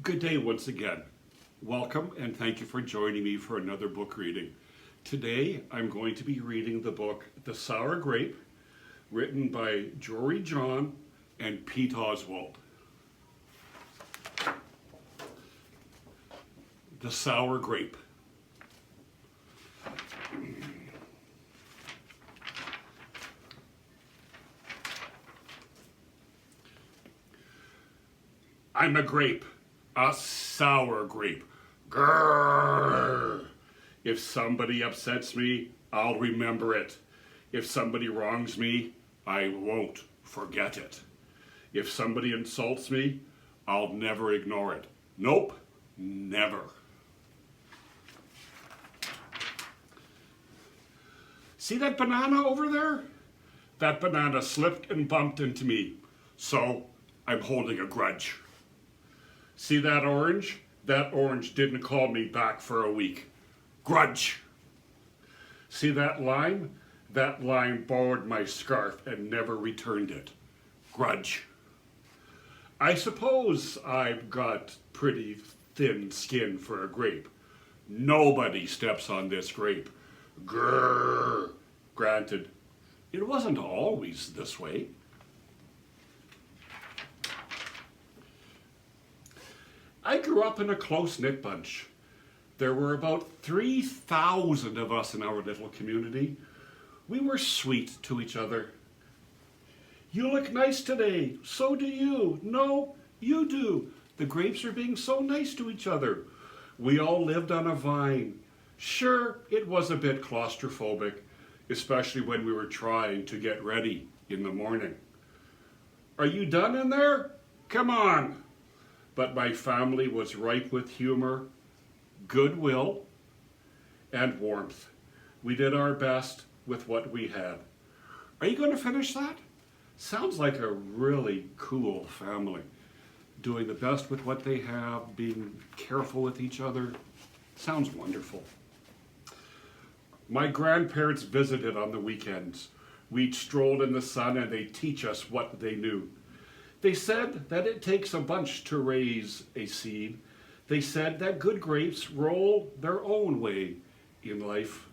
Good day once again. Welcome and thank you for joining me for another book reading. Today I'm going to be reading the book The Sour Grape, written by Jory John and Pete Oswald. The Sour Grape. I'm a grape, a sour grape. Grrr. If somebody upsets me, I'll remember it. If somebody wrongs me, I won't forget it. If somebody insults me, I'll never ignore it. Nope, never. See that banana over there? That banana slipped and bumped into me, so I'm holding a grudge. See that orange? That orange didn't call me back for a week. Grudge. See that lime? That lime borrowed my scarf and never returned it. Grudge. I suppose I've got pretty thin skin for a grape. Nobody steps on this grape. Grrr. Granted, it wasn't always this way. I grew up in a close-knit bunch. There were about 3,000 of us in our little community. We were sweet to each other. You look nice today. So do you. No, you do. The grapes are being so nice to each other. We all lived on a vine. Sure, it was a bit claustrophobic, especially when we were trying to get ready in the morning. Are you done in there? Come on. But my family was ripe with humor, goodwill, and warmth. We did our best with what we had. Are you going to finish that? Sounds like a really cool family. Doing the best with what they have, being careful with each other. Sounds wonderful. My grandparents visited on the weekends. We strolled in the sun and they teach us what they knew. They said that it takes a bunch to raise a seed. They said that good grapes roll their own way in life.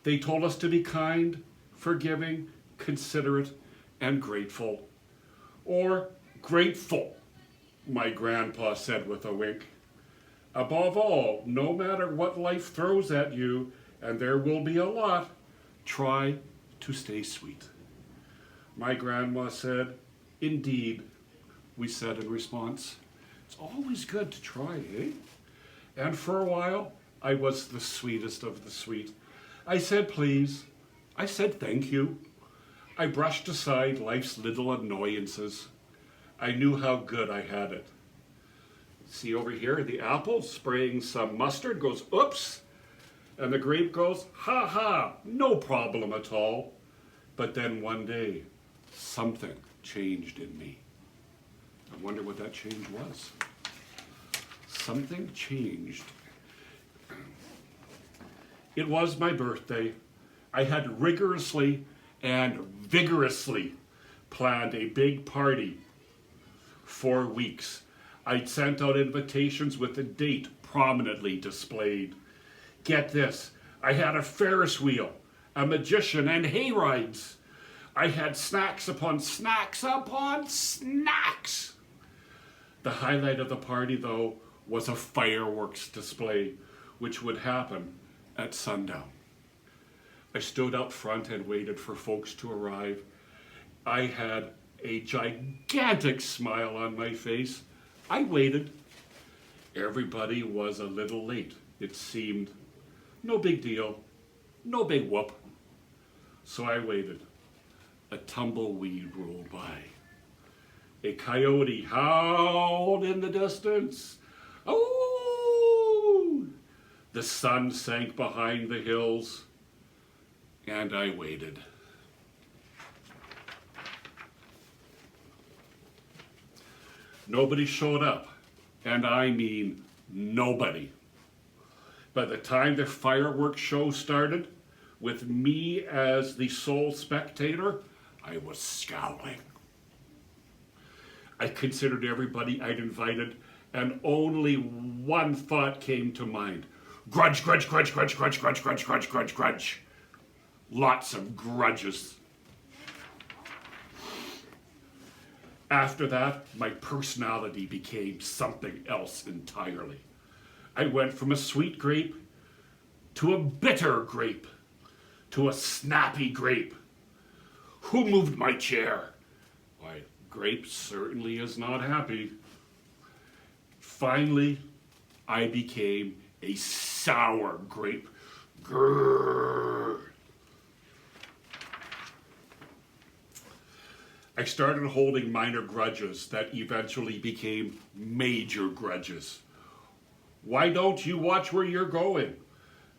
They told us to be kind, forgiving, considerate, and grateful. Or grateful, my grandpa said with a wink. Above all, no matter what life throws at you, and there will be a lot, try to stay sweet. My grandma said, indeed, we said in response. It's always good to try, eh? And for a while, I was the sweetest of the sweet. I said please. I said thank you. I brushed aside life's little annoyances. I knew how good I had it. See over here, the apple spraying some mustard goes, oops. And the grape goes, ha ha, no problem at all. But then one day, something changed in me. I wonder what that change was. Something changed. It was my birthday. I had rigorously and vigorously planned a big party for weeks. I'd sent out invitations with the date prominently displayed. Get this, I had a Ferris wheel, a magician, and hayrides. I had snacks upon snacks upon snacks. The highlight of the party, though, was a fireworks display, which would happen at sundown. I stood up front and waited for folks to arrive. I had a gigantic smile on my face. I waited. Everybody was a little late, it seemed. No big deal, no big whoop. So I waited. A tumbleweed rolled by. A coyote howled in the distance. Oh! The sun sank behind the hills, and I waited. Nobody showed up, and I mean nobody. By the time the fireworks show started, with me as the sole spectator, I was scowling. I considered everybody I'd invited and only one thought came to mind. Grudge, grudge, grudge, grudge, grudge, grudge, grudge, grudge, grudge, grudge. Lots of grudges. After that, my personality became something else entirely. I went from a sweet grape to a bitter grape to a snappy grape. Who moved my chair? Why, Grape certainly is not happy. Finally, I became a sour grape. Grrr. I started holding minor grudges that eventually became major grudges. Why don't you watch where you're going?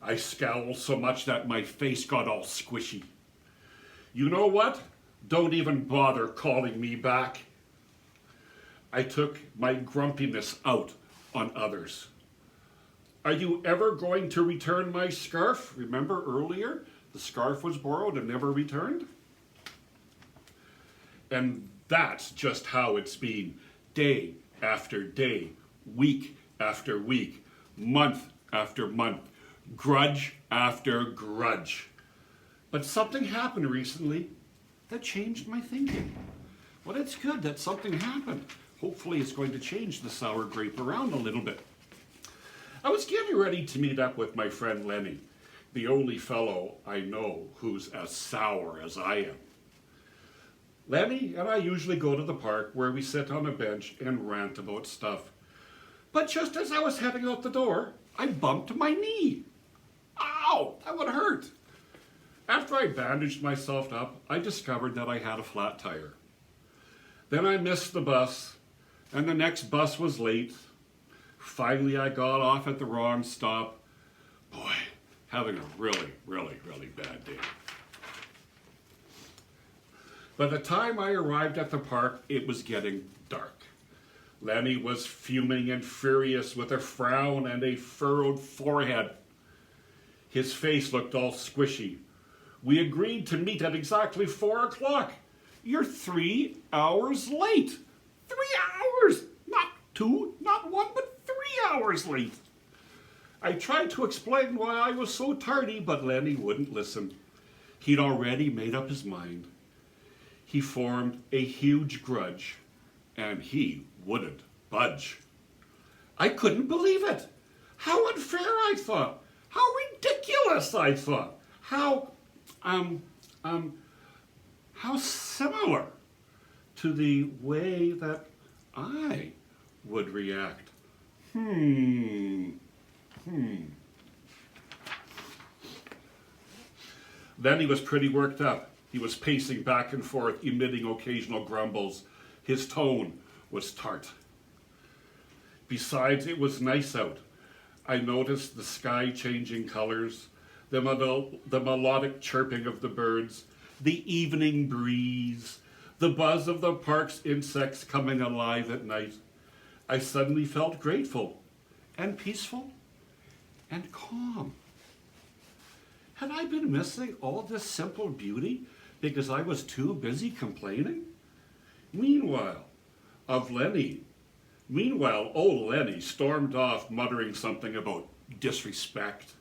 I scowled so much that my face got all squishy. You know what? Don't even bother calling me back. I took my grumpiness out on others. Are you ever going to return my scarf? Remember earlier, the scarf was borrowed and never returned? And that's just how it's been, day after day, week after week, month after month, grudge after grudge. But something happened recently that changed my thinking. Well, it's good that something happened. Hopefully it's going to change the Sour Grape around a little bit. I was getting ready to meet up with my friend Lenny, the only fellow I know who's as sour as I am. Lenny and I usually go to the park where we sit on a bench and rant about stuff. But just as I was heading out the door, I bumped my knee. Ow, that would hurt. After I bandaged myself up, I discovered that I had a flat tire. Then I missed the bus, and the next bus was late. Finally, I got off at the wrong stop. Boy, having a really, really, really bad day. By the time I arrived at the park, it was getting dark. Lenny was fuming and furious with a frown and a furrowed forehead. His face looked all squishy. We agreed to meet at exactly 4 o'clock. You're 3 hours late. 3 hours! Not 2, not 1, but 3 hours late. I tried to explain why I was so tardy, but Lenny wouldn't listen. He'd already made up his mind. He formed a huge grudge, and he wouldn't budge. I couldn't believe it. How unfair, I thought. How ridiculous, I thought. How similar to the way that I would react. Then he was pretty worked up. He was pacing back and forth, emitting occasional grumbles. His tone was tart. Besides, it was nice out. I noticed the sky changing colors, the melodic chirping of the birds, the evening breeze, the buzz of the park's insects coming alive at night. I suddenly felt grateful and peaceful and calm. Had I been missing all this simple beauty because I was too busy complaining? Meanwhile, old Lenny stormed off muttering something about disrespect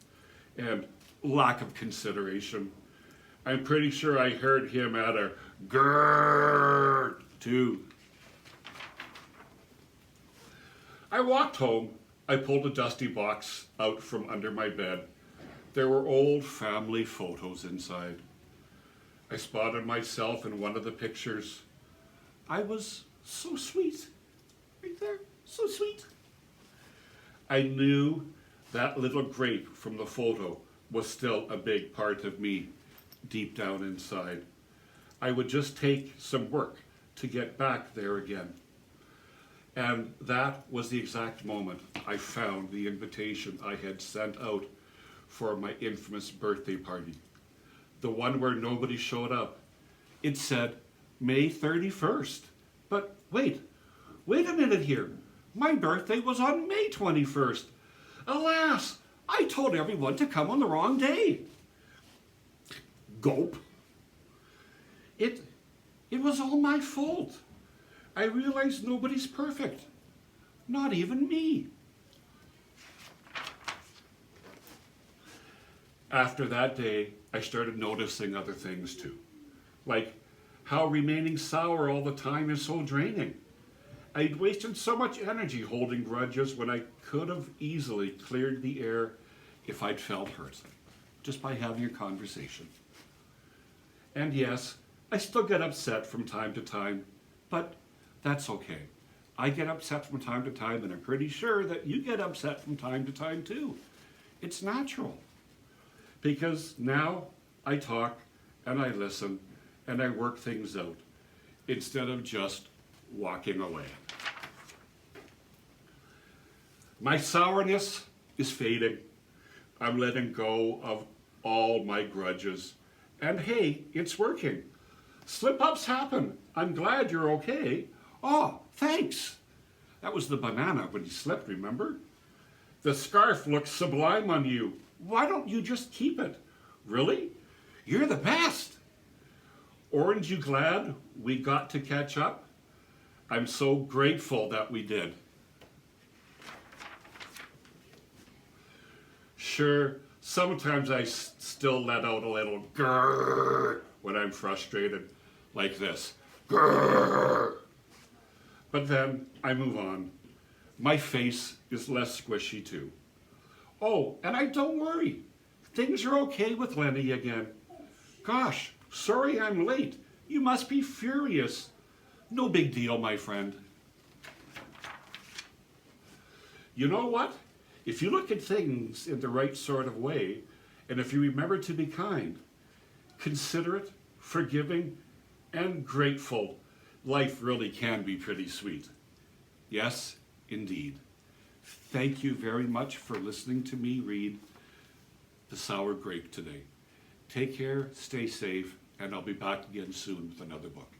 and lack of consideration. I'm pretty sure I heard him add a grrr too. I walked home. I pulled a dusty box out from under my bed. There were old family photos inside. I spotted myself in one of the pictures. I was so sweet. Right there, so sweet. I knew that little grape from the photo was still a big part of me deep down inside. I would just take some work to get back there again. And that was the exact moment I found the invitation I had sent out for my infamous birthday party. The one where nobody showed up. It said May 31st. But wait a minute here. My birthday was on May 21st. Alas, I told everyone to come on the wrong day. Gulp. It was all my fault. I realized nobody's perfect. Not even me. After that day, I started noticing other things too, like how remaining sour all the time is so draining. I'd wasted so much energy holding grudges when I could have easily cleared the air if I'd felt hurt, just by having a conversation. And yes, I still get upset from time to time, but that's okay. I get upset from time to time, and I'm pretty sure that you get upset from time to time too. It's natural. Because now I talk and I listen and I work things out instead of just walking away. My sourness is fading. I'm letting go of all my grudges. And hey, it's working. Slip-ups happen. I'm glad you're okay. Oh, thanks. That was the banana when he slipped, remember? The scarf looks sublime on you. Why don't you just keep it? Really? You're the best. Orange, you glad we got to catch up? I'm so grateful that we did. Sure, sometimes I still let out a little grrr when I'm frustrated, like this. Grrr. But then I move on. My face is less squishy too. Oh, and don't worry. Things are okay with Lenny again. Gosh, sorry I'm late. You must be furious. No big deal, my friend. You know what? If you look at things in the right sort of way, and if you remember to be kind, considerate, forgiving, and grateful, life really can be pretty sweet. Yes, indeed. Thank you very much for listening to me read The Sour Grape today. Take care, stay safe, and I'll be back again soon with another book.